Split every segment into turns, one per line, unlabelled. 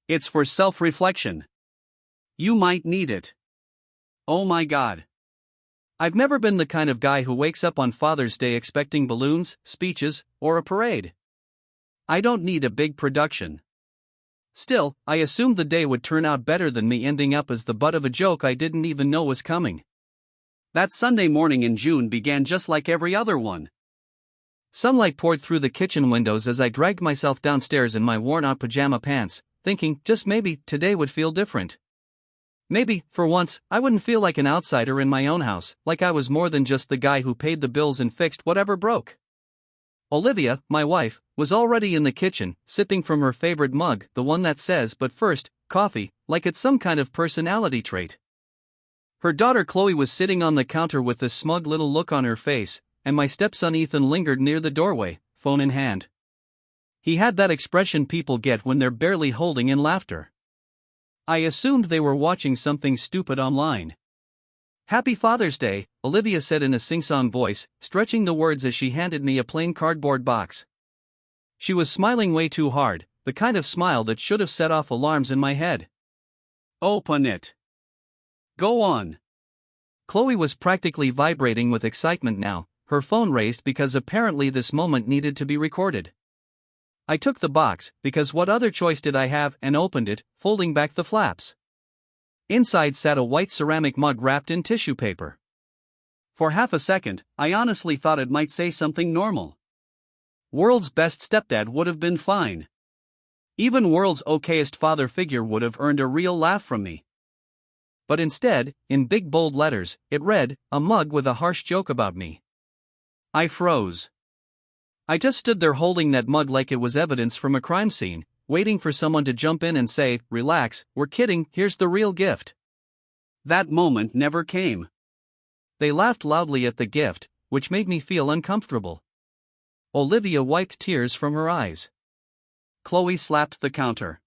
It's for self-reflection. You might need it. Oh my God. I've never been the kind of guy who wakes up on Father's Day expecting balloons, speeches, or a parade. I don't need a big production. Still, I assumed the day would turn out better than me ending up as the butt of a joke I didn't even know was coming. That Sunday morning in June began just like every other one. Sunlight poured through the kitchen windows as I dragged myself downstairs in my worn-out pajama pants, thinking just maybe today would feel different. Maybe, for once, I wouldn't feel like an outsider in my own house, like I was more than just the guy who paid the bills and fixed whatever broke. Olivia, my wife, was already in the kitchen, sipping from her favorite mug, the one that says, "But first, coffee," like it's some kind of personality trait. Her daughter Chloe was sitting on the counter with a smug little look on her face, and my stepson Ethan lingered near the doorway, phone in hand. He had that expression people get when they're barely holding in laughter. I assumed they were watching something stupid online. "Happy Father's Day," Olivia said in a sing-song voice, stretching the words as she handed me a plain cardboard box. She was smiling way too hard, the kind of smile that should have set off alarms in my head. "Open it. Go on." Chloe was practically vibrating with excitement now, her phone raised because apparently this moment needed to be recorded. I took the box, because what other choice did I have, and opened it, folding back the flaps. Inside sat a white ceramic mug wrapped in tissue paper. For half a second, I honestly thought it might say something normal. "World's best stepdad" would have been fine. Even "world's okayest father figure" would have earned a real laugh from me. But instead, in big bold letters, it read, "A mug with a harsh joke about me." I froze. I just stood there holding that mug like it was evidence from a crime scene, waiting for someone to jump in and say, "Relax, we're kidding, here's the real gift." That moment never came. They laughed loudly at the gift, which made me feel uncomfortable. Olivia wiped tears from her eyes. Chloe slapped the counter.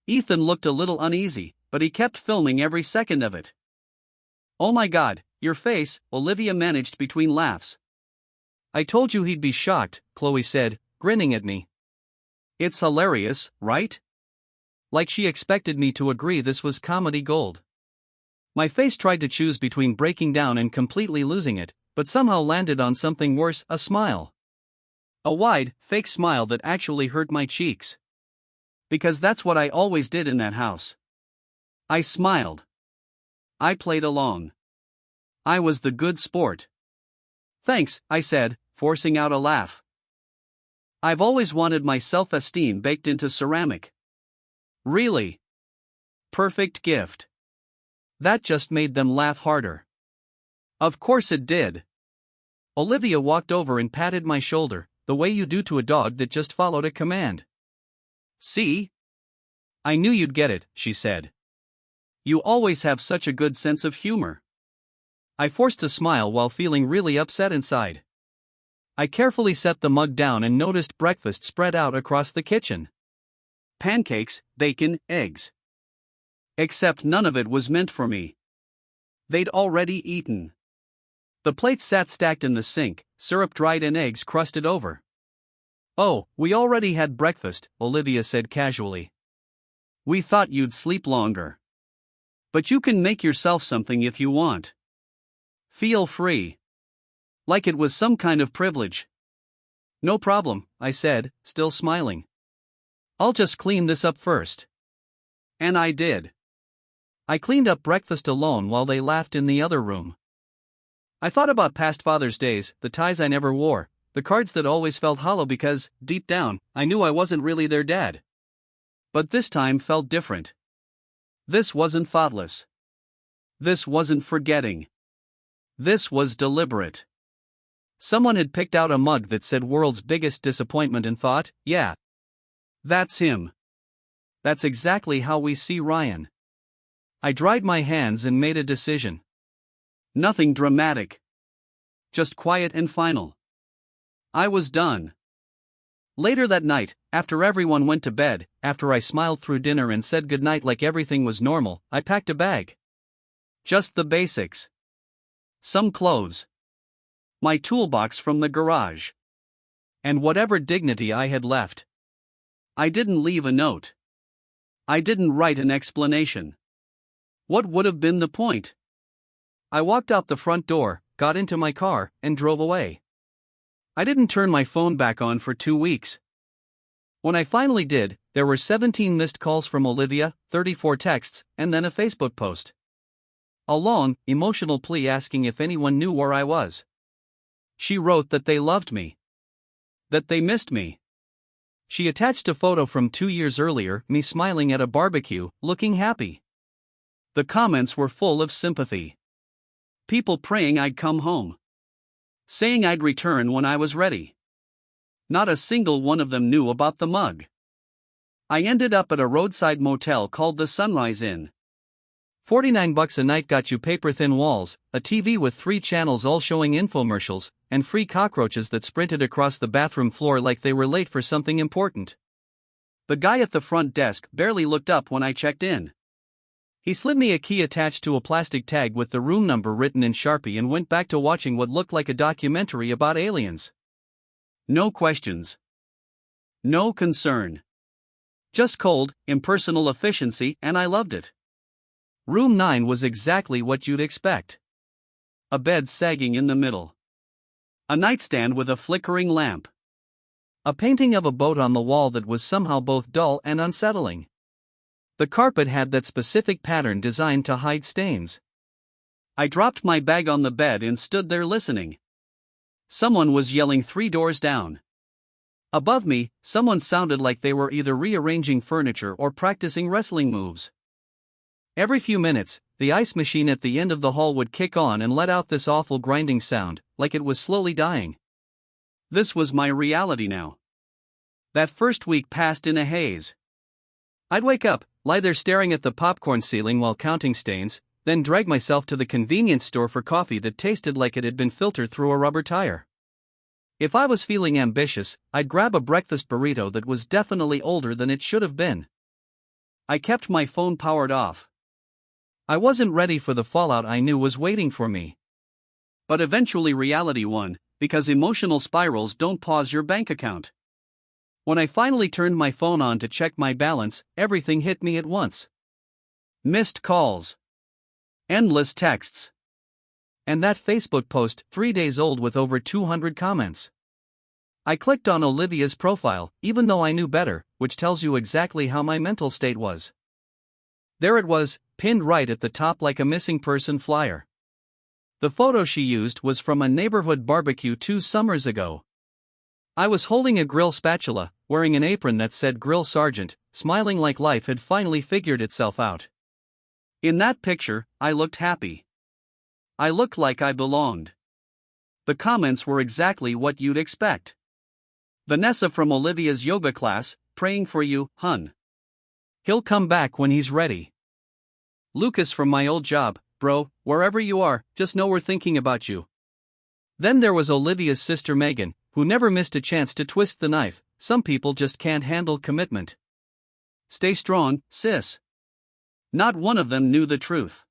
Ethan looked a little uneasy, but he kept filming every second of it. "Oh my God, your face," Olivia managed between laughs. "I told you he'd be shocked," Chloe said, grinning at me. It's hilarious, right? Like she expected me to agree this was comedy gold. My face tried to choose between breaking down and completely losing it, but somehow landed on something worse, a smile. A wide, fake smile that actually hurt my cheeks. Because that's what I always did in that house. I smiled. I played along. I was the good sport. "Thanks," I said, forcing out a laugh. I've always wanted my self-esteem baked into ceramic. Really? Perfect gift. That just made them laugh harder. Of course it did. Olivia walked over and patted my shoulder, the way you do to a dog that just followed a command. "See? I knew you'd get it," she said. "You always have such a good sense of humor." I forced a smile while feeling really upset inside. I carefully set the mug down and noticed breakfast spread out across the kitchen. Pancakes, bacon, eggs. Except none of it was meant for me. They'd already eaten. The plates sat stacked in the sink, syrup dried and eggs crusted over. "Oh, we already had breakfast," Olivia said casually. "We thought you'd sleep longer. But you can make yourself something if you want. Feel free." Like it was some kind of privilege. "No problem," I said, still smiling. "I'll just clean this up first." And I did. I cleaned up breakfast alone while they laughed in the other room. I thought about past Father's Days, the ties I never wore, the cards that always felt hollow because, deep down, I knew I wasn't really their dad. But this time felt different. This wasn't thoughtless. This wasn't forgetting. This was deliberate. Someone had picked out a mug that said "World's Biggest Disappointment" and thought, yeah, that's him. That's exactly how we see Ryan. I dried my hands and made a decision. Nothing dramatic. Just quiet and final. I was done. Later that night, after everyone went to bed, after I smiled through dinner and said goodnight like everything was normal, I packed a bag. Just the basics. Some clothes. My toolbox from the garage. And whatever dignity I had left. I didn't leave a note. I didn't write an explanation. What would have been the point? I walked out the front door, got into my car, and drove away. I didn't turn my phone back on for 2 weeks. When I finally did, there were 17 missed calls from Olivia, 34 texts, and then a Facebook post. A long, emotional plea asking if anyone knew where I was. She wrote that they loved me. That they missed me. She attached a photo from 2 years earlier, me smiling at a barbecue, looking happy. The comments were full of sympathy. People praying I'd come home. Saying I'd return when I was ready. Not a single one of them knew about the mug. I ended up at a roadside motel called the Sunrise Inn. $49 a night got you paper-thin walls, a TV with 3 channels all showing infomercials, and free cockroaches that sprinted across the bathroom floor like they were late for something important. The guy at the front desk barely looked up when I checked in. He slid me a key attached to a plastic tag with the room number written in Sharpie and went back to watching what looked like a documentary about aliens. No questions. No concern. Just cold, impersonal efficiency, and I loved it. Room 9 was exactly what you'd expect. A bed sagging in the middle. A nightstand with a flickering lamp. A painting of a boat on the wall that was somehow both dull and unsettling. The carpet had that specific pattern designed to hide stains. I dropped my bag on the bed and stood there listening. Someone was yelling 3 doors down. Above me, someone sounded like they were either rearranging furniture or practicing wrestling moves. Every few minutes, the ice machine at the end of the hall would kick on and let out this awful grinding sound, like it was slowly dying. This was my reality now. That first week passed in a haze. I'd wake up, lie there staring at the popcorn ceiling while counting stains, then drag myself to the convenience store for coffee that tasted like it had been filtered through a rubber tire. If I was feeling ambitious, I'd grab a breakfast burrito that was definitely older than it should have been. I kept my phone powered off. I wasn't ready for the fallout I knew was waiting for me. But eventually reality won, because emotional spirals don't pause your bank account. When I finally turned my phone on to check my balance, everything hit me at once. Missed calls. Endless texts. And that Facebook post, 3 days old with over 200 comments. I clicked on Olivia's profile, even though I knew better, which tells you exactly how my mental state was. There it was, pinned right at the top like a missing person flyer. The photo she used was from a neighborhood barbecue 2 summers ago. I was holding a grill spatula, wearing an apron that said Grill Sergeant, smiling like life had finally figured itself out. In that picture, I looked happy. I looked like I belonged. The comments were exactly what you'd expect. Vanessa from Olivia's yoga class, praying for you, hun. He'll come back when he's ready. Lucas from my old job, bro, wherever you are, just know we're thinking about you. Then there was Olivia's sister Megan, who never missed a chance to twist the knife. Some people just can't handle commitment. Stay strong, sis. Not one of them knew the truth.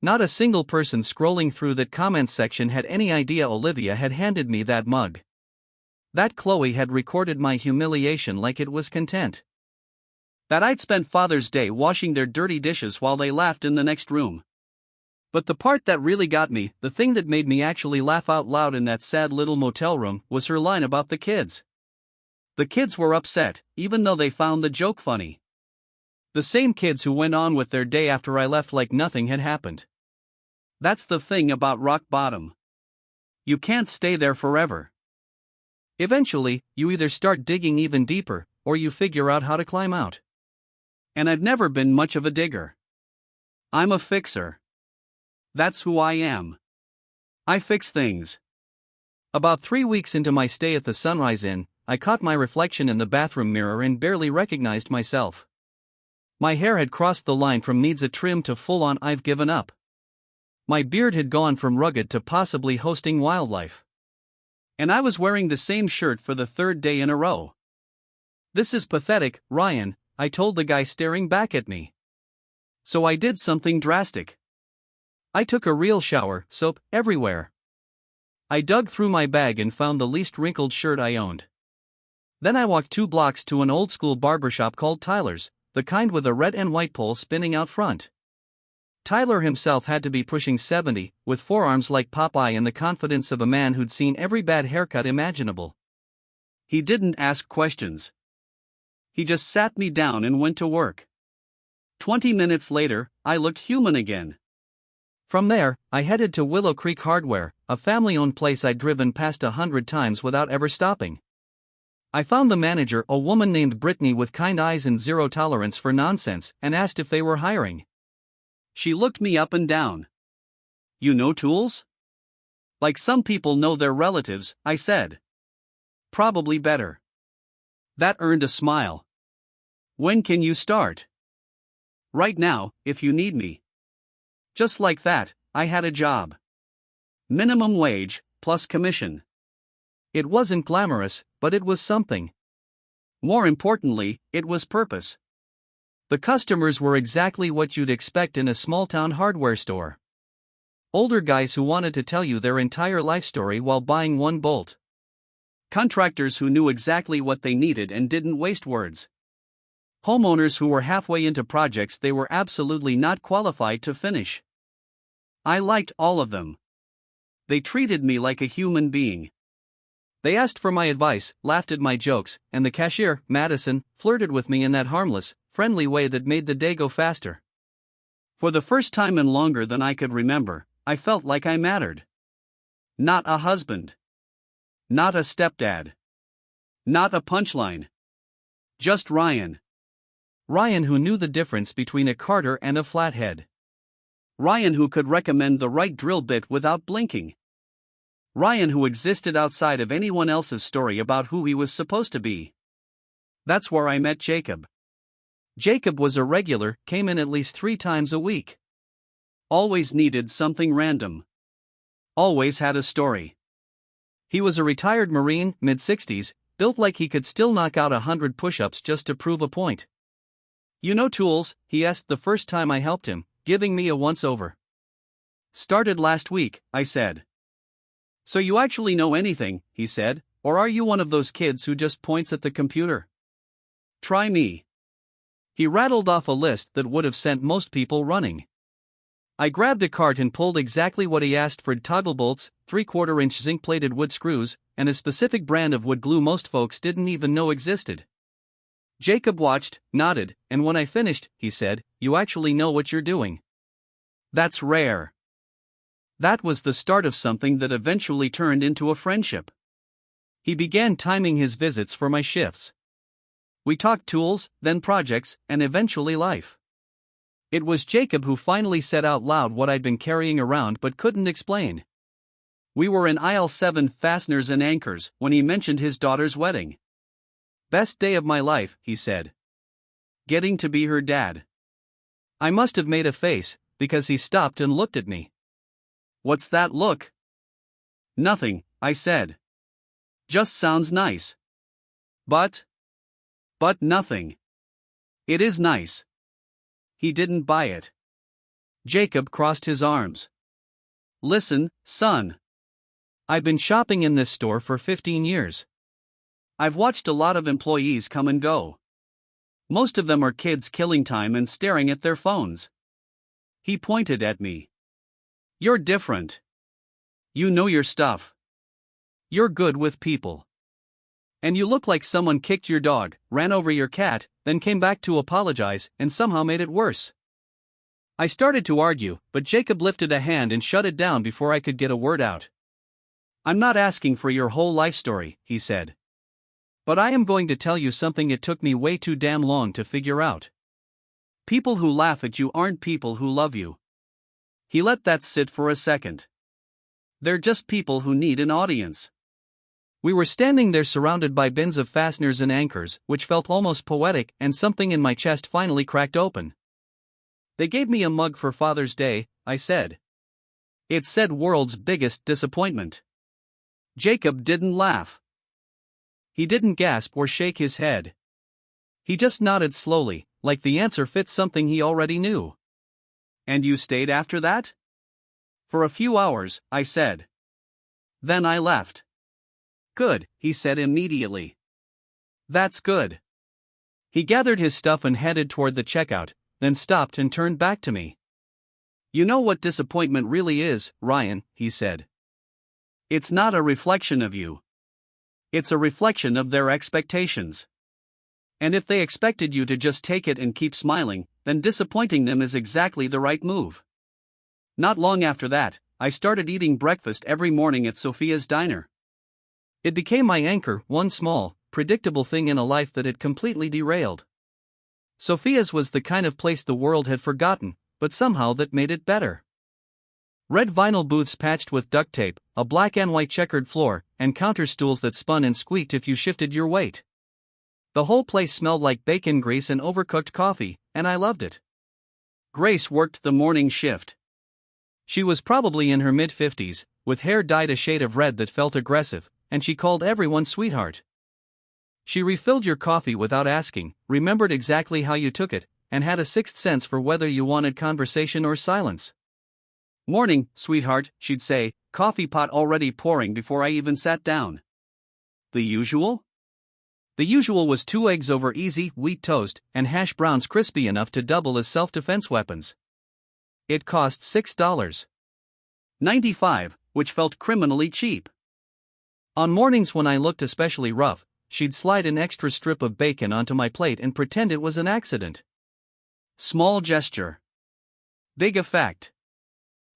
Not a single person scrolling through that comments section had any idea Olivia had handed me that mug. That Chloe had recorded my humiliation like it was content. That I'd spent Father's Day washing their dirty dishes while they laughed in the next room. But the part that really got me, the thing that made me actually laugh out loud in that sad little motel room, was her line about the kids. The kids were upset, even though they found the joke funny. The same kids who went on with their day after I left like nothing had happened. That's the thing about rock bottom. You can't stay there forever. Eventually, you either start digging even deeper, or you figure out how to climb out. And I've never been much of a digger. I'm a fixer. That's who I am. I fix things. About 3 weeks into my stay at the Sunrise Inn, I caught my reflection in the bathroom mirror and barely recognized myself. My hair had crossed the line from needs a trim to full-on I've given up. My beard had gone from rugged to possibly hosting wildlife. And I was wearing the same shirt for the 3rd day in a row. This is pathetic, Ryan, I told the guy staring back at me. So I did something drastic. I took a real shower, soap everywhere. I dug through my bag and found the least wrinkled shirt I owned. Then I walked 2 blocks to an old-school barbershop called Tyler's, the kind with a red and white pole spinning out front. Tyler himself had to be pushing 70, with forearms like Popeye and the confidence of a man who'd seen every bad haircut imaginable. He didn't ask questions. He just sat me down and went to work. 20 minutes later, I looked human again. From there, I headed to Willow Creek Hardware, a family-owned place I'd driven past 100 times without ever stopping. I found the manager, a woman named Brittany with kind eyes and zero tolerance for nonsense, and asked if they were hiring. She looked me up and down. "You know tools?" "Like some people know their relatives," I said. "Probably better." That earned a smile. "When can you start?" "Right now, if you need me." Just like that, I had a job. Minimum wage, plus commission. It wasn't glamorous, but it was something. More importantly, it was purpose. The customers were exactly what you'd expect in a small-town hardware store. Older guys who wanted to tell you their entire life story while buying one bolt. Contractors who knew exactly what they needed and didn't waste words. Homeowners who were halfway into projects they were absolutely not qualified to finish. I liked all of them. They treated me like a human being. They asked for my advice, laughed at my jokes, and the cashier, Madison, flirted with me in that harmless, friendly way that made the day go faster. For the first time in longer than I could remember, I felt like I mattered. Not a husband. Not a stepdad. Not a punchline. Just Ryan. Ryan who knew the difference between a Carter and a flathead. Ryan who could recommend the right drill bit without blinking. Ryan who existed outside of anyone else's story about who he was supposed to be. That's where I met Jacob. Jacob was a regular, came in at least 3 times a week. Always needed something random. Always had a story. He was a retired Marine, mid-60s, built like he could still knock out 100 push-ups just to prove a point. "You know tools?" he asked the first time I helped him, giving me a once-over. "Started last week," I said. "So you actually know anything," he said, "or are you one of those kids who just points at the computer?" "Try me." He rattled off a list that would have sent most people running. I grabbed a cart and pulled exactly what he asked for: toggle bolts, 3/4-inch zinc-plated wood screws, and a specific brand of wood glue most folks didn't even know existed. Jacob watched, nodded, and when I finished, he said, "You actually know what you're doing. That's rare." That was the start of something that eventually turned into a friendship. He began timing his visits for my shifts. We talked tools, then projects, and eventually life. It was Jacob who finally said out loud what I'd been carrying around but couldn't explain. We were in aisle 7, fasteners and anchors, when he mentioned his daughter's wedding. "Best day of my life," he said. "Getting to be her dad." I must have made a face, because he stopped and looked at me. "What's that look?" "Nothing," I said. "Just sounds nice." But nothing. It is nice." He didn't buy it. Jacob crossed his arms. "Listen, son. I've been shopping in this store for 15 years. I've watched a lot of employees come and go. Most of them are kids killing time and staring at their phones." He pointed at me. "You're different. You know your stuff. You're good with people. And you look like someone kicked your dog, ran over your cat, then came back to apologize, and somehow made it worse." I started to argue, but Jacob lifted a hand and shut it down before I could get a word out. "I'm not asking for your whole life story," he said. "But I am going to tell you something it took me way too damn long to figure out. People who laugh at you aren't people who love you." He let that sit for a second. "They're just people who need an audience." We were standing there surrounded by bins of fasteners and anchors, which felt almost poetic, and something in my chest finally cracked open. "They gave me a mug for Father's Day," I said. It said "World's Biggest Disappointment." Jacob didn't laugh. He didn't gasp or shake his head. He just nodded slowly, like the answer fit something he already knew. "And you stayed after that?" "For a few hours," I said. "Then I left." "Good," he said immediately. "That's good." He gathered his stuff and headed toward the checkout, then stopped and turned back to me. "You know what disappointment really is, Ryan," he said. "It's not a reflection of you. It's a reflection of their expectations. And if they expected you to just take it and keep smiling, then disappointing them is exactly the right move." Not long after that, I started eating breakfast every morning at Sophia's diner. It became my anchor, one small, predictable thing in a life that had completely derailed. Sophia's was the kind of place the world had forgotten, but somehow that made it better. Red vinyl booths patched with duct tape, a black and white checkered floor, and counter stools that spun and squeaked if you shifted your weight. The whole place smelled like bacon grease and overcooked coffee, and I loved it. Grace worked the morning shift. She was probably in her mid-50s, with hair dyed a shade of red that felt aggressive, and she called everyone sweetheart. She refilled your coffee without asking, remembered exactly how you took it, and had a sixth sense for whether you wanted conversation or silence. "Morning, sweetheart," she'd say, coffee pot already pouring before I even sat down. The usual? The usual was 2 eggs over easy, wheat toast, and hash browns crispy enough to double as self-defense weapons. It cost $6.95, which felt criminally cheap. On mornings when I looked especially rough, she'd slide an extra strip of bacon onto my plate and pretend it was an accident. Small gesture. Big effect.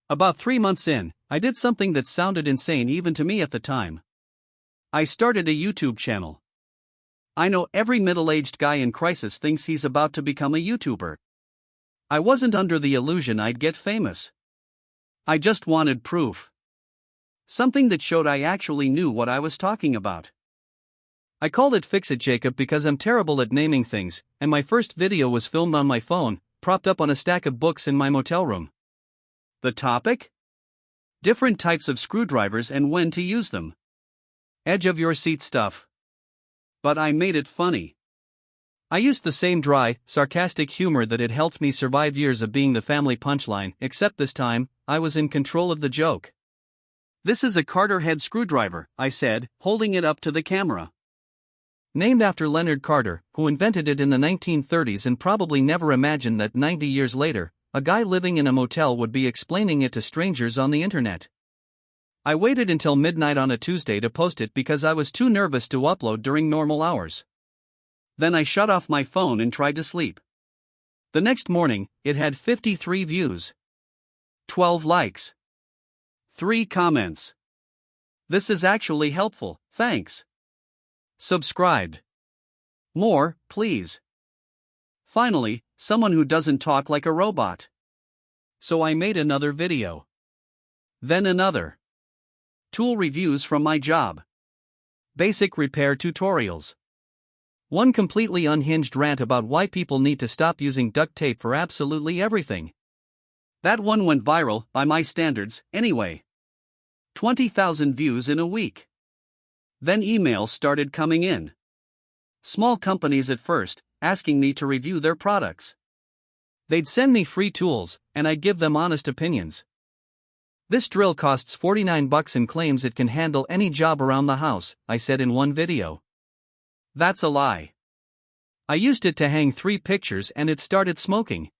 About 3 months in, I did something that sounded insane even to me at the time. I started a YouTube channel. I know every middle-aged guy in crisis thinks he's about to become a YouTuber. I wasn't under the illusion I'd get famous. I just wanted proof. Something that showed I actually knew what I was talking about. I called it Fix It Jacob because I'm terrible at naming things, and my first video was filmed on my phone, propped up on a stack of books in my motel room. The topic? Different types of screwdrivers and when to use them. Edge of your seat stuff. But I made it funny. I used the same dry, sarcastic humor that had helped me survive years of being the family punchline, except this time, I was in control of the joke. "This is a Carter head screwdriver," I said, holding it up to the camera. Named after Leonard Carter, who invented it in the 1930s and probably never imagined that 90 years later, a guy living in a motel would be explaining it to strangers on the internet. I waited until midnight on a Tuesday to post it because I was too nervous to upload during normal hours. Then I shut off my phone and tried to sleep. The next morning, it had 53 views. 12 likes. 3 comments. "This is actually helpful, thanks. Subscribed. More, please." Finally, someone who doesn't talk like a robot. So I made another video. Then another. Tool reviews from my job. Basic repair tutorials. One completely unhinged rant about why people need to stop using duct tape for absolutely everything. That one went viral, by my standards, anyway. 20,000 views in a week. Then emails started coming in. Small companies at first, asking me to review their products. They'd send me free tools, and I'd give them honest opinions. "This drill costs $49 and claims it can handle any job around the house," I said in one video. That's a lie. I used it to hang 3 pictures and it started smoking.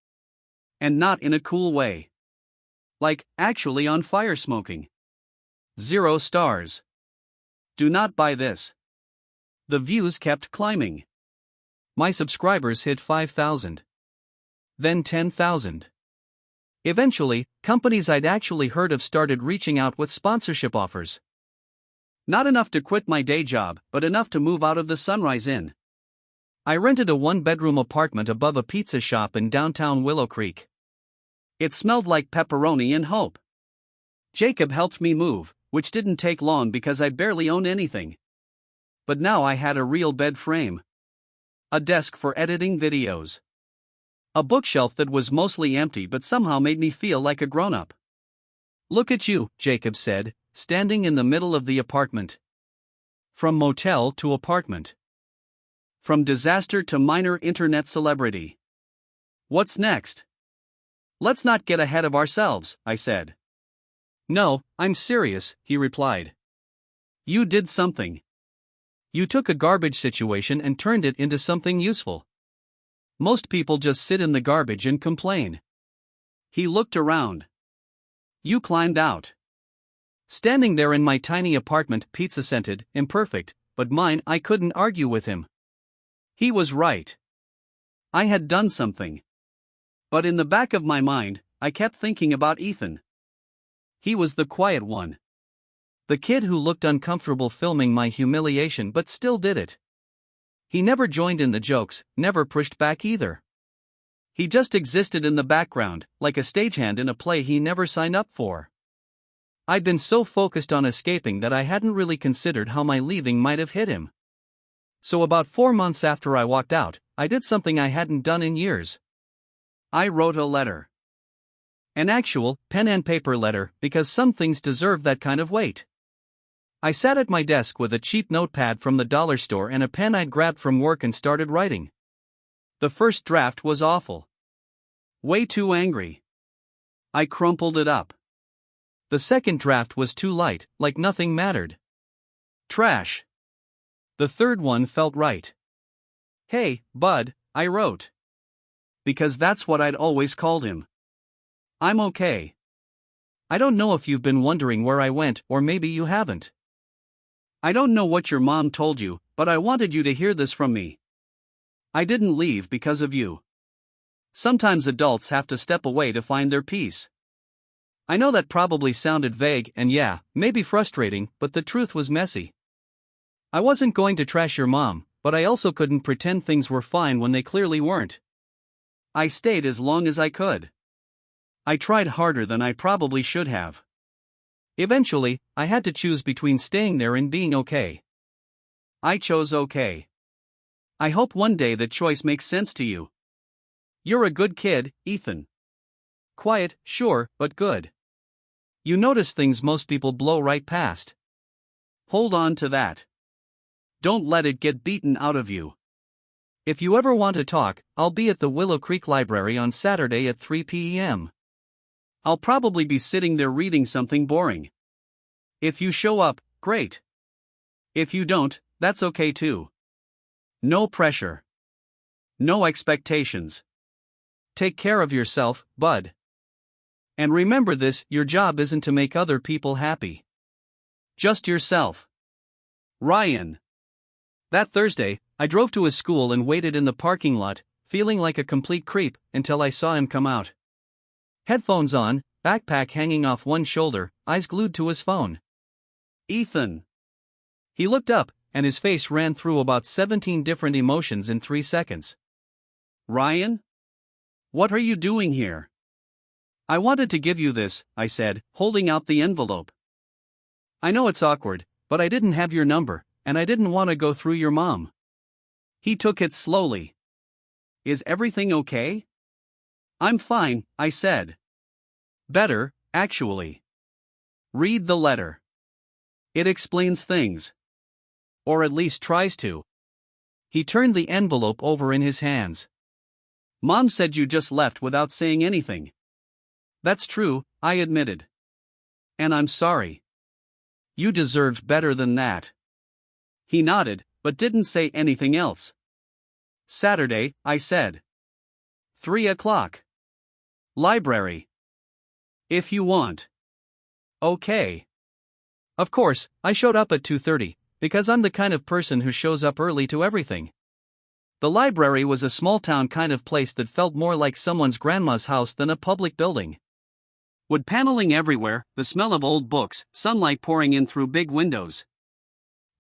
And not in a cool way. Like, actually on fire smoking. 0 stars. Do not buy this. The views kept climbing. My subscribers hit 5,000. Then 10,000. Eventually, companies I'd actually heard of started reaching out with sponsorship offers. Not enough to quit my day job, but enough to move out of the Sunrise Inn. I rented a 1-bedroom apartment above a pizza shop in downtown Willow Creek. It smelled like pepperoni and hope. Jacob helped me move, which didn't take long because I barely owned anything. But now I had a real bed frame. A desk for editing videos. A bookshelf that was mostly empty but somehow made me feel like a grown-up. "Look at you," Jacob said, standing in the middle of the apartment. From motel to apartment. From disaster to minor internet celebrity. What's next? "Let's not get ahead of ourselves," I said. "No, I'm serious," he replied. "You did something. You took a garbage situation and turned it into something useful. Most people just sit in the garbage and complain. He looked around. You climbed out. Standing there in my tiny apartment, pizza-scented, imperfect, but mine, I couldn't argue with him. He was right. I had done something. But in the back of my mind, I kept thinking about Ethan. He was the quiet one. The kid who looked uncomfortable filming my humiliation but still did it. He never joined in the jokes, never pushed back either. He just existed in the background, like a stagehand in a play he never signed up for. I'd been so focused on escaping that I hadn't really considered how my leaving might have hit him. So about 4 months after I walked out, I did something I hadn't done in years. I wrote a letter. An actual, pen and paper letter, because some things deserve that kind of weight. I sat at my desk with a cheap notepad from the dollar store and a pen I'd grabbed from work and started writing. The first draft was awful. Way too angry. I crumpled it up. The second draft was too light, like nothing mattered. Trash. The third one felt right. Hey, bud, I wrote. Because that's what I'd always called him. I'm okay. I don't know if you've been wondering where I went, or maybe you haven't. I don't know what your mom told you, but I wanted you to hear this from me. I didn't leave because of you. Sometimes adults have to step away to find their peace. I know that probably sounded vague and yeah, maybe frustrating, but the truth was messy. I wasn't going to trash your mom, but I also couldn't pretend things were fine when they clearly weren't. I stayed as long as I could. I tried harder than I probably should have. Eventually, I had to choose between staying there and being okay. I chose okay. I hope one day that choice makes sense to you. You're a good kid, Ethan. Quiet, sure, but good. You notice things most people blow right past. Hold on to that. Don't let it get beaten out of you. If you ever want to talk, I'll be at the Willow Creek Library on Saturday at 3 p.m. I'll probably be sitting there reading something boring. If you show up, great. If you don't, that's okay too. No pressure. No expectations. Take care of yourself, bud. And remember this, your job isn't to make other people happy. Just yourself. Ryan. That Thursday, I drove to his school and waited in the parking lot, feeling like a complete creep, until I saw him come out. Headphones on, backpack hanging off one shoulder, eyes glued to his phone. Ethan. He looked up, and his face ran through about 17 different emotions in 3 seconds. Ryan? What are you doing here? I wanted to give you this, I said, holding out the envelope. I know it's awkward, but I didn't have your number, and I didn't want to go through your mom. He took it slowly. Is everything okay? I'm fine, I said. Better, actually. Read the letter. It explains things. Or at least tries to. He turned the envelope over in his hands. Mom said you just left without saying anything. That's true, I admitted. And I'm sorry. You deserved better than that. He nodded, but didn't say anything else. Saturday, I said. 3 o'clock. Library. If you want. Okay. Of course, I showed up at 2:30, because I'm the kind of person who shows up early to everything. The library was a small-town kind of place that felt more like someone's grandma's house than a public building. Wood paneling everywhere, the smell of old books, sunlight pouring in through big windows.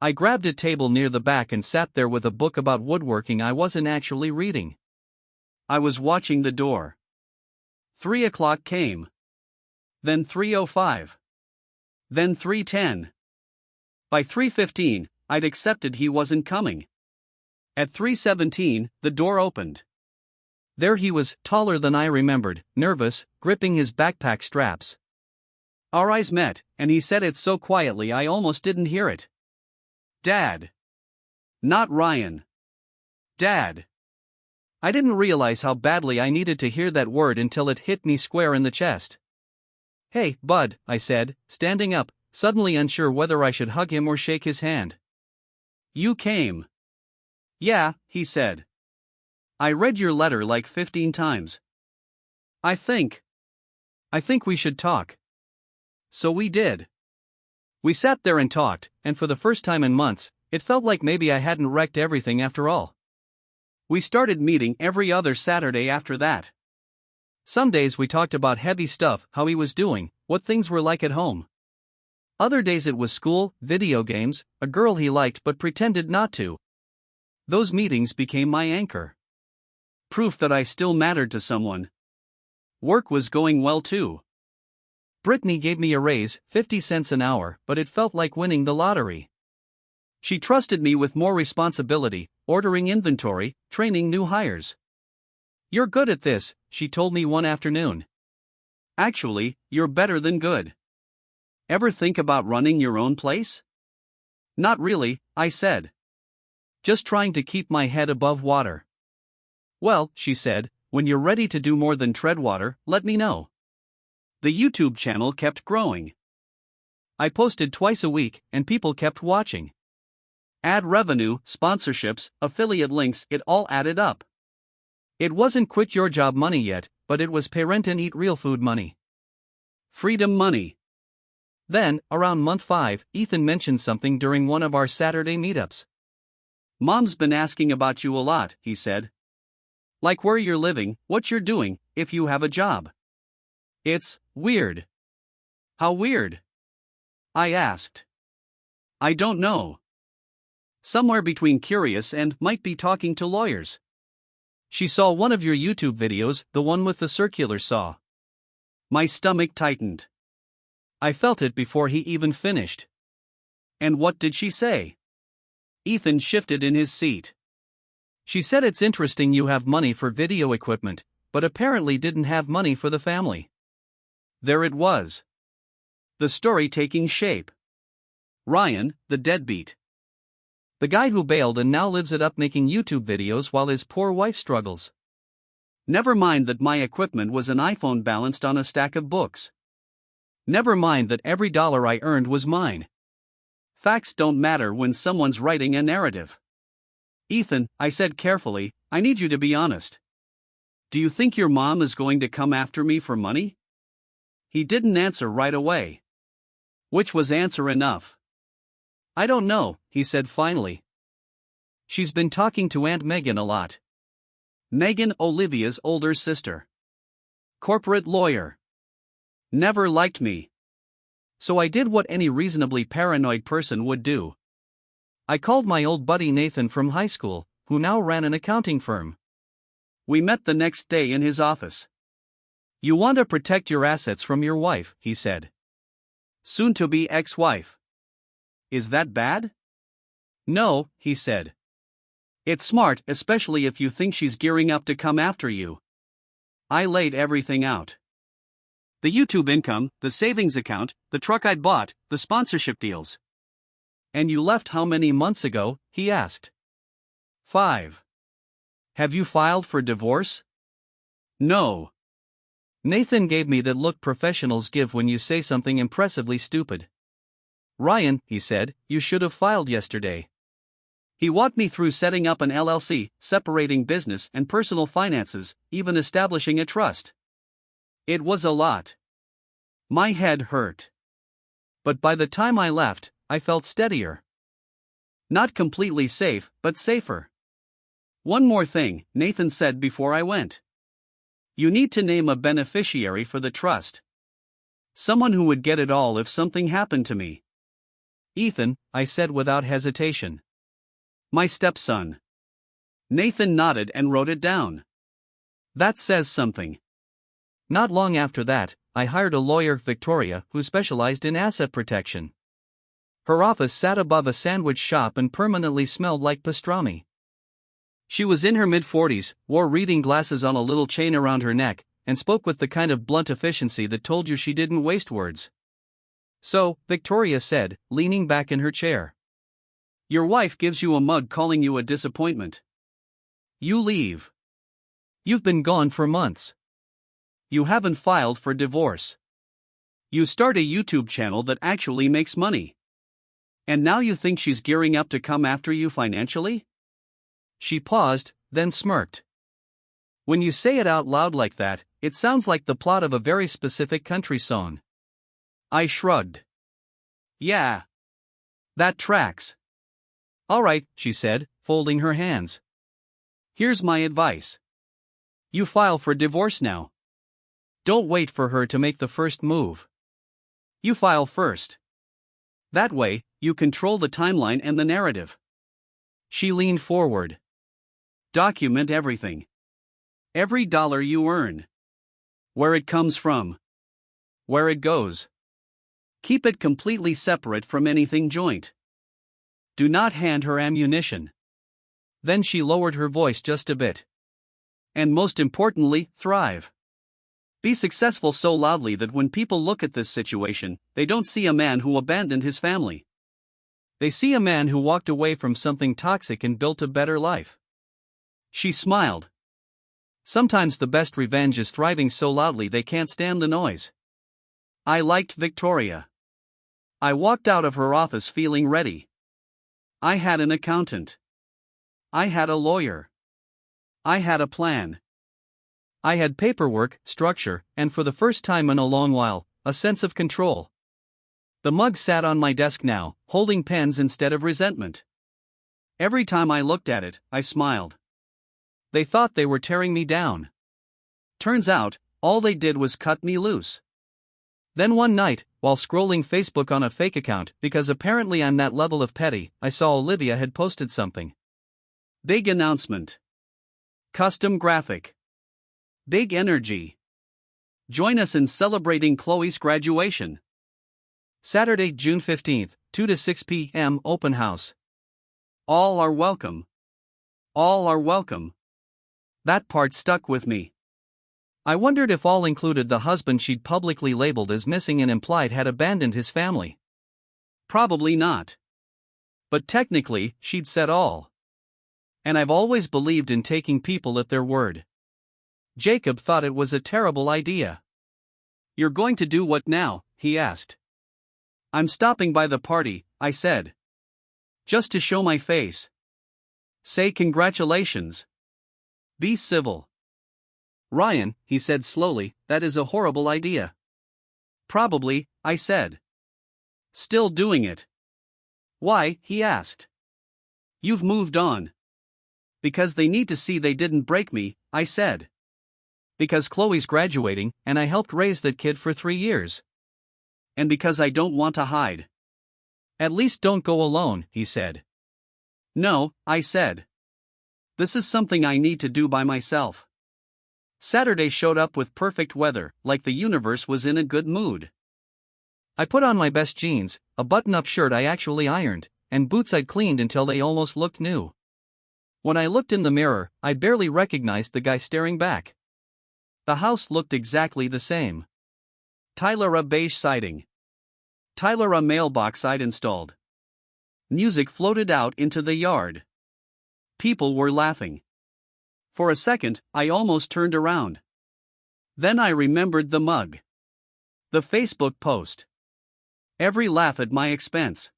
I grabbed a table near the back and sat there with a book about woodworking I wasn't actually reading. I was watching the door. 3 o'clock came. Then 3:05. Then 3:10. By 3:15, I'd accepted he wasn't coming. At 3:17, the door opened. There he was, taller than I remembered, nervous, gripping his backpack straps. Our eyes met, and he said it so quietly I almost didn't hear it. Dad. Not Ryan. Dad. I didn't realize how badly I needed to hear that word until it hit me square in the chest. Hey, bud, I said, standing up, suddenly unsure whether I should hug him or shake his hand. You came. Yeah, he said. I read your letter like 15 times. I think we should talk. So we did. We sat there and talked, and for the first time in months, it felt like maybe I hadn't wrecked everything after all. We started meeting every other Saturday after that. Some days we talked about heavy stuff, how he was doing, what things were like at home. Other days it was school, video games, a girl he liked but pretended not to. Those meetings became my anchor. Proof that I still mattered to someone. Work was going well too. Brittany gave me a raise, 50 cents an hour, but it felt like winning the lottery. She trusted me with more responsibility, ordering inventory, training new hires. "You're good at this," she told me one afternoon. "Actually, you're better than good. Ever think about running your own place?" "Not really," I said. "Just trying to keep my head above water." "Well," she said, "when you're ready to do more than tread water, let me know." The YouTube channel kept growing. I posted twice a week, and people kept watching. Ad revenue, sponsorships, affiliate links, it all added up. It wasn't quit your job money yet, but it was parent and eat real food money. Freedom money. Then, around month 5, Ethan mentioned something during one of our Saturday meetups. "Mom's been asking about you a lot," he said. "Like where you're living, what you're doing, if you have a job. It's weird." "How weird?" I asked. "I don't know. Somewhere between curious and might be talking to lawyers." "She saw one of your YouTube videos, the one with the circular saw." My stomach tightened. I felt it before he even finished. "And what did she say?" Ethan shifted in his seat. "She said it's interesting you have money for video equipment, but apparently didn't have money for the family." There it was. The story taking shape. Ryan, the deadbeat. The guy who bailed and now lives it up making YouTube videos while his poor wife struggles. Never mind that my equipment was an iPhone balanced on a stack of books. Never mind that every dollar I earned was mine. Facts don't matter when someone's writing a narrative. "Ethan," I said carefully, "I need you to be honest. Do you think your mom is going to come after me for money?" He didn't answer right away. Which was answer enough. "I don't know," he said finally. "She's been talking to Aunt Megan a lot." Megan, Olivia's older sister. Corporate lawyer. Never liked me. So I did what any reasonably paranoid person would do. I called my old buddy Nathan from high school, who now ran an accounting firm. We met the next day in his office. "You want to protect your assets from your wife," he said. Soon-to-be ex-wife. "Is that bad?" "No," he said. "It's smart, especially if you think she's gearing up to come after you." I laid everything out. The YouTube income, the savings account, the truck I'd bought, the sponsorship deals. "And you left how many months ago?" he asked. 5. "Have you filed for divorce?" "No." Nathan gave me that look professionals give when you say something impressively stupid. "Ryan," he said, "you should have filed yesterday." He walked me through setting up an LLC, separating business and personal finances, even establishing a trust. It was a lot. My head hurt. But by the time I left, I felt steadier. Not completely safe, but safer. "One more thing," Nathan said before I went. "You need to name a beneficiary for the trust. Someone who would get it all if something happened to me." "Ethan," I said without hesitation. "My stepson." Nathan nodded and wrote it down. That says something. Not long after that, I hired a lawyer, Victoria, who specialized in asset protection. Her office sat above a sandwich shop and permanently smelled like pastrami. She was in her mid-40s, wore reading glasses on a little chain around her neck, and spoke with the kind of blunt efficiency that told you she didn't waste words. "So," Victoria said, leaning back in her chair, "your wife gives you a mug calling you a disappointment. You leave. You've been gone for months. You haven't filed for divorce. You start a YouTube channel that actually makes money. And now you think she's gearing up to come after you financially?" She paused, then smirked. When you say it out loud like that, it sounds like the plot of a very specific country song. I shrugged. Yeah. That tracks. All right, she said, folding her hands. Here's my advice. You file for divorce now. Don't wait for her to make the first move. You file first. That way, you control the timeline and the narrative. She leaned forward. Document everything. Every dollar you earn. Where it comes from. Where it goes. Keep it completely separate from anything joint. Do not hand her ammunition. Then she lowered her voice just a bit. And most importantly, thrive. Be successful so loudly that when people look at this situation, they don't see a man who abandoned his family. They see a man who walked away from something toxic and built a better life. She smiled. Sometimes the best revenge is thriving so loudly they can't stand the noise. I liked Victoria. I walked out of her office feeling ready. I had an accountant. I had a lawyer. I had a plan. I had paperwork, structure, and for the first time in a long while, a sense of control. The mug sat on my desk now, holding pens instead of resentment. Every time I looked at it, I smiled. They thought they were tearing me down. Turns out, all they did was cut me loose. Then one night, while scrolling Facebook on a fake account, because apparently I'm that level of petty, I saw Olivia had posted something. Big announcement. Custom graphic. Big energy. Join us in celebrating Chloe's graduation. Saturday, June 15th, 2 to 6 p.m. open house. All are welcome. All are welcome. That part stuck with me. I wondered if all included the husband she'd publicly labeled as missing and implied had abandoned his family. Probably not. But technically, she'd said all. And I've always believed in taking people at their word. Jacob thought it was a terrible idea. You're going to do what now? He asked. I'm stopping by the party, I said. Just to show my face. Say congratulations. Be civil. Ryan, he said slowly, that is a horrible idea. Probably, I said. Still doing it. Why? He asked. You've moved on. Because they need to see they didn't break me, I said. Because Chloe's graduating, and I helped raise that kid for 3 years. And because I don't want to hide. At least don't go alone, he said. No, I said. This is something I need to do by myself. Saturday showed up with perfect weather, like the universe was in a good mood. I put on my best jeans, a button-up shirt I actually ironed, and boots I'd cleaned until they almost looked new. When I looked in the mirror, I barely recognized the guy staring back. The house looked exactly the same. Tyler a beige siding. Tyler a mailbox I'd installed. Music floated out into the yard. People were laughing. For a second, I almost turned around. Then I remembered the mug. The Facebook post. Every laugh at my expense.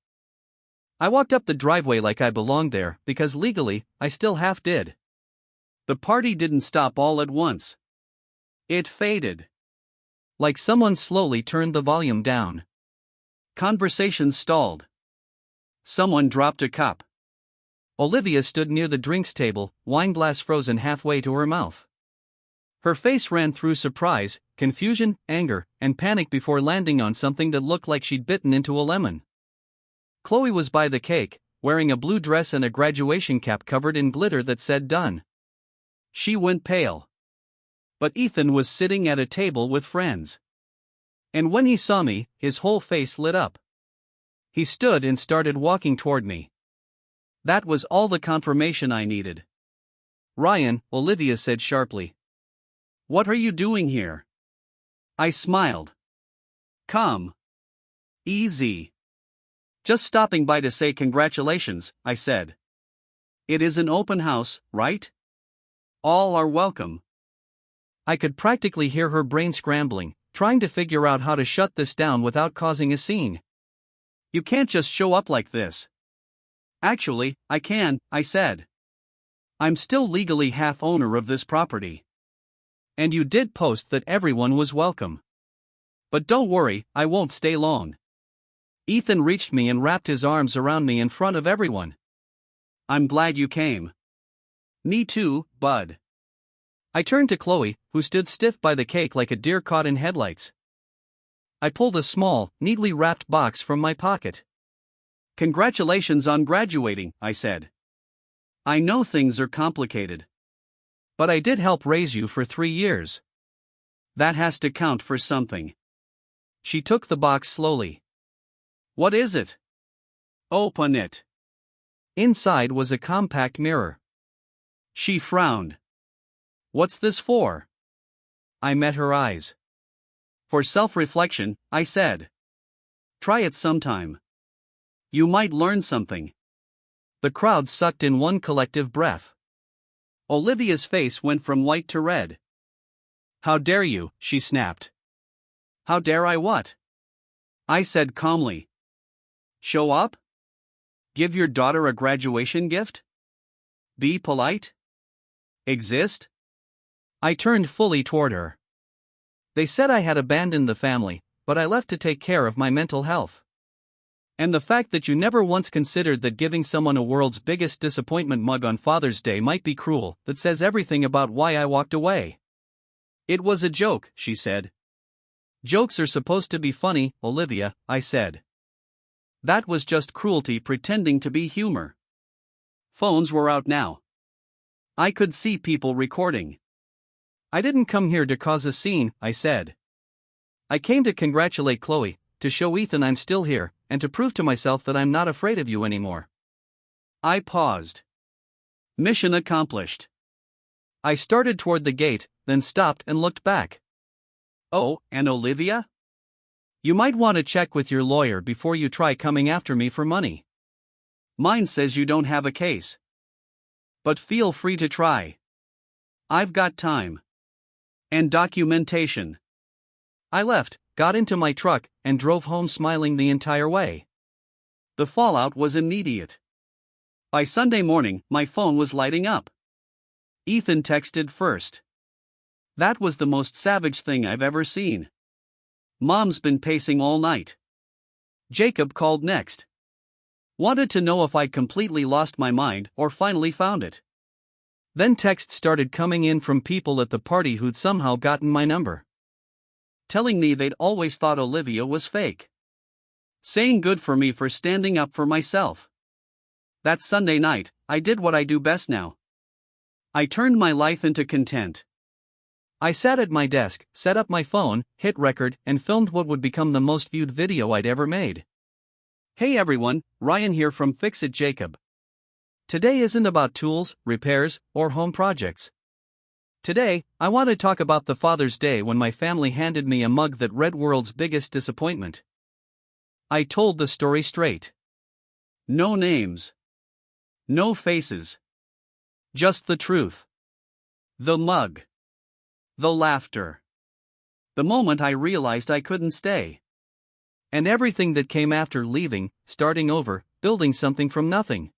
I walked up the driveway like I belonged there, because legally, I still half did. The party didn't stop all at once. It faded. Like someone slowly turned the volume down. Conversations stalled. Someone dropped a cup. Olivia stood near the drinks table, wine glass frozen halfway to her mouth. Her face ran through surprise, confusion, anger, and panic before landing on something that looked like she'd bitten into a lemon. Chloe was by the cake, wearing a blue dress and a graduation cap covered in glitter that said done. She went pale. But Ethan was sitting at a table with friends. And when he saw me, his whole face lit up. He stood and started walking toward me. That was all the confirmation I needed. Ryan, Olivia said sharply. What are you doing here? I smiled. Come. Easy. Just stopping by to say congratulations, I said. It is an open house, right? All are welcome. I could practically hear her brain scrambling, trying to figure out how to shut this down without causing a scene. You can't just show up like this. Actually, I can, I said. I'm still legally half owner of this property. And you did post that everyone was welcome. But don't worry, I won't stay long. Ethan reached me and wrapped his arms around me in front of everyone. I'm glad you came. Me too, bud. I turned to Chloe, who stood stiff by the cake like a deer caught in headlights. I pulled a small, neatly wrapped box from my pocket. Congratulations on graduating, I said. I know things are complicated. But I did help raise you for 3 years. That has to count for something. She took the box slowly. What is it? Open it. Inside was a compact mirror. She frowned. What's this for? I met her eyes. For self-reflection, I said. Try it sometime. You might learn something. The crowd sucked in one collective breath. Olivia's face went from white to red. How dare you, she snapped. How dare I what? I said calmly. Show up? Give your daughter a graduation gift? Be polite? Exist? I turned fully toward her. They said I had abandoned the family, but I left to take care of my mental health. And the fact that you never once considered that giving someone a world's biggest disappointment mug on Father's Day might be cruel, that says everything about why I walked away. It was a joke, she said. Jokes are supposed to be funny, Olivia, I said. That was just cruelty pretending to be humor. Phones were out now. I could see people recording. I didn't come here to cause a scene, I said. I came to congratulate Chloe, to show Ethan I'm still here, and to prove to myself that I'm not afraid of you anymore. I paused. Mission accomplished. I started toward the gate, then stopped and looked back. Oh, and Olivia? You might want to check with your lawyer before you try coming after me for money. Mine says you don't have a case. But feel free to try. I've got time. And documentation. I left, got into my truck, and drove home smiling the entire way. The fallout was immediate. By Sunday morning, my phone was lighting up. Ethan texted first. That was the most savage thing I've ever seen. Mom's been pacing all night. Jacob called next. Wanted to know if I'd completely lost my mind or finally found it. Then texts started coming in from people at the party who'd somehow gotten my number. Telling me they'd always thought Olivia was fake. Saying good for me for standing up for myself. That Sunday night, I did what I do best now. I turned my life into content. I sat at my desk, set up my phone, hit record, and filmed what would become the most viewed video I'd ever made. Hey everyone, Ryan here from Fix It Jacob. Today isn't about tools, repairs, or home projects. Today, I want to talk about the Father's Day when my family handed me a mug that read World's Biggest Disappointment. I told the story straight. No names. No faces. Just the truth. The mug. The laughter. The moment I realized I couldn't stay. And everything that came after leaving, starting over, building something from nothing.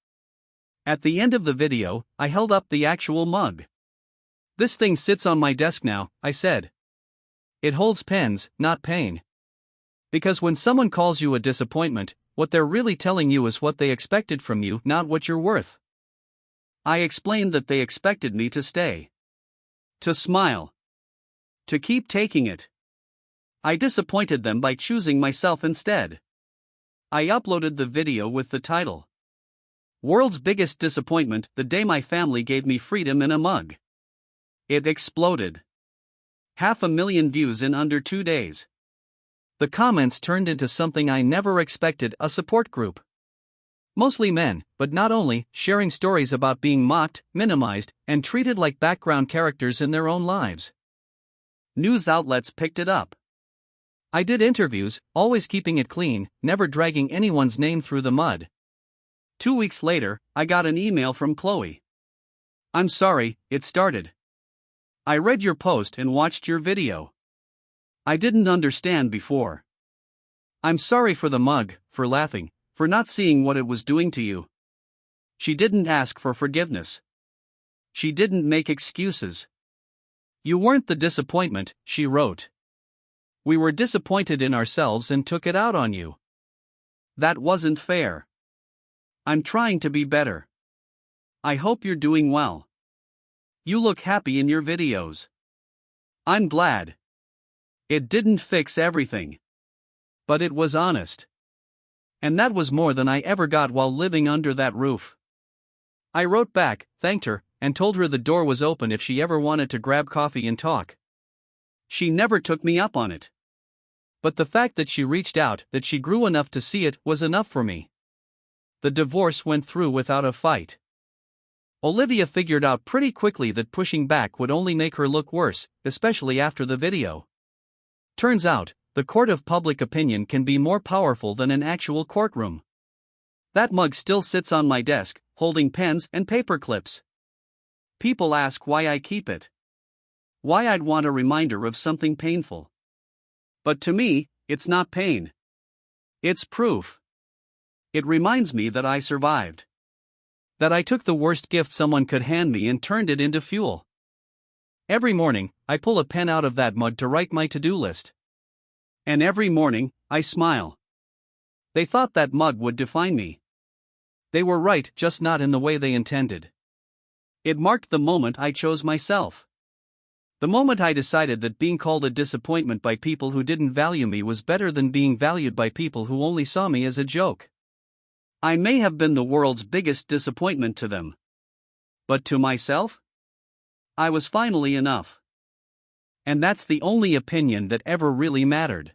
At the end of the video, I held up the actual mug. This thing sits on my desk now, I said. It holds pens, not pain. Because when someone calls you a disappointment, what they're really telling you is what they expected from you, not what you're worth. I explained that they expected me to stay. To smile. To keep taking it. I disappointed them by choosing myself instead. I uploaded the video with the title. World's Biggest Disappointment, the day my family gave me freedom in a mug. It exploded. 500,000 views in under 2 days. The comments turned into something I never expected, a support group. Mostly men, but not only, sharing stories about being mocked, minimized, and treated like background characters in their own lives. News outlets picked it up. I did interviews, always keeping it clean, never dragging anyone's name through the mud. 2 weeks later, I got an email from Chloe. I'm sorry, it started. I read your post and watched your video. I didn't understand before. I'm sorry for the mug, for laughing, for not seeing what it was doing to you. She didn't ask for forgiveness. She didn't make excuses. You weren't the disappointment, she wrote. We were disappointed in ourselves and took it out on you. That wasn't fair. I'm trying to be better. I hope you're doing well. You look happy in your videos. I'm glad. It didn't fix everything. But it was honest. And that was more than I ever got while living under that roof. I wrote back, thanked her, and told her the door was open if she ever wanted to grab coffee and talk. She never took me up on it. But the fact that she reached out, that she grew enough to see it, was enough for me. The divorce went through without a fight. Olivia figured out pretty quickly that pushing back would only make her look worse, especially after the video. Turns out, the court of public opinion can be more powerful than an actual courtroom. That mug still sits on my desk, holding pens and paper clips. People ask why I keep it. Why I'd want a reminder of something painful. But to me, it's not pain. It's proof. It reminds me that I survived. That I took the worst gift someone could hand me and turned it into fuel. Every morning, I pull a pen out of that mug to write my to-do list. And every morning, I smile. They thought that mug would define me. They were right, just not in the way they intended. It marked the moment I chose myself. The moment I decided that being called a disappointment by people who didn't value me was better than being valued by people who only saw me as a joke. I may have been the world's biggest disappointment to them. But to myself? I was finally enough. And that's the only opinion that ever really mattered.